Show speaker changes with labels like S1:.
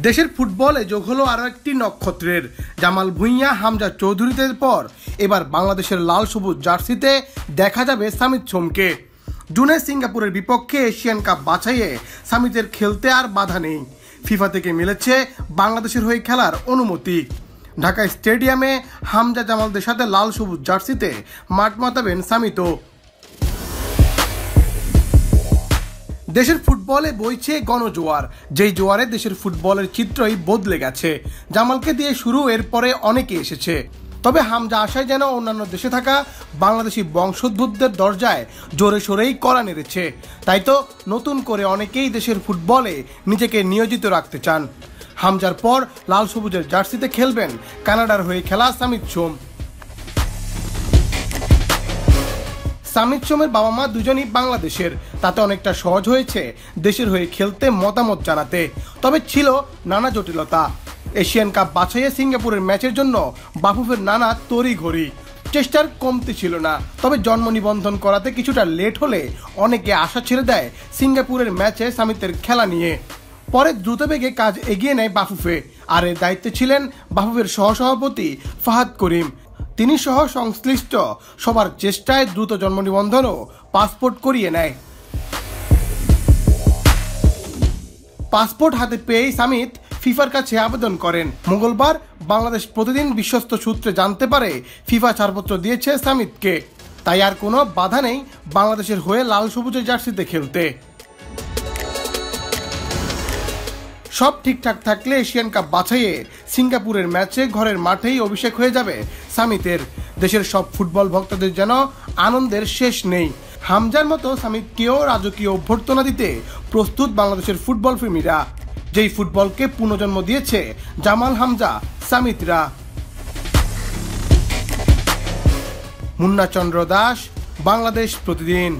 S1: দেশের ফুটবলে যোগ হলো আরও একটি নক্ষত্রের। জামাল ভুঁইয়া, হামজা চৌধুরীদের পর এবার বাংলাদেশের লাল সবুজ জার্সিতে দেখা যাবে সামিত সোমকে। জুনে সিঙ্গাপুরের বিপক্ষে এশিয়ান কাপ বাছাইয়ে সামিতের খেলতে আর বাধা নেই। ফিফা থেকে মিলেছে বাংলাদেশের হয়ে খেলার অনুমতি। ঢাকা স্টেডিয়ামে হামজা জামালদের সাথে লাল সবুজ জার্সিতে মাঠ মাতাবেন সামিতও। দেশের ফুটবলে বইছে গণজোয়ার, যেই জোয়ারে দেশের ফুটবলের চিত্রই বদলে গেছে। জামালকে দিয়ে শুরু, এরপরে অনেকে এসেছে। তবে হামজা আশায় যেন অন্যান্য দেশে থাকা বাংলাদেশি বংশোদ্ভূতদের দরজায় জোরে সোরেই কড়া নেড়েছে। তাই তো নতুন করে অনেকেই দেশের ফুটবলে নিজেকে নিয়োজিত রাখতে চান। হামজার পর লাল সবুজের জার্সিতে খেলবেন কানাডার হয়ে খেলা সামিত সোম। সামিত সোমের বাবা মা দুজনই বাংলাদেশের, তাতে অনেকটা সহজ হয়েছে দেশের হয়ে খেলতে মতামত জানাতে। তবে ছিল নানা জটিলতা। এশিয়ান কাপ বাছাইয়ে সিঙ্গাপুরের ম্যাচের জন্য বাফুফের নানা তড়িঘড়ি, চেষ্টার কমতি ছিল না। তবে জন্ম নিবন্ধন করাতে কিছুটা লেট হলে অনেকে আশা ছেড়ে দেয় সিঙ্গাপুরের ম্যাচে সামিতের খেলা নিয়ে। পরে দ্রুতবেগে কাজ এগিয়ে নেয় বাফুফে, আর এর দায়িত্বে ছিলেন বাফুফের সহসভাপতি ফাহাদ করিম। তিনি সহ সংশ্লিষ্ট সবার চেষ্টায় দ্রুত জন্ম নিবন্ধন ও পাসপোর্ট করিয়ে নেয়। পাসপোর্ট হাতে পেয়েই সামিত ফিফার কাছে আবেদন করেন। মঙ্গলবার বাংলাদেশ প্রতিদিন বিশ্বস্ত সূত্রে জানতে পারে ফিফা ছাড়পত্র দিয়েছে সামিতকে। তাই আর কোনো বাধা নেই বাংলাদেশের হয়ে লাল সবুজের জার্সিতে খেলতে। সব ঠিকঠাক থাকলে এশিয়ান কাপ বাছাইয়ে সিঙ্গাপুরের ম্যাচে ঘরের মাঠেই অভিষেক হয়ে যাবে সামিতের। দেশের সব ফুটবল ভক্তদের যেন আনন্দের শেষ নেই। হামজার মতো সামিতকেও রাজকীয় অভ্যর্থনা দিতে প্রস্তুত বাংলাদেশের ফুটবল প্রেমীরা, যেই ফুটবলকে পুনর্জন্ম দিয়েছে জামাল, হামজা, সামিতরা। মুন্না চন্দ্র দাস, বাংলাদেশ প্রতিদিন।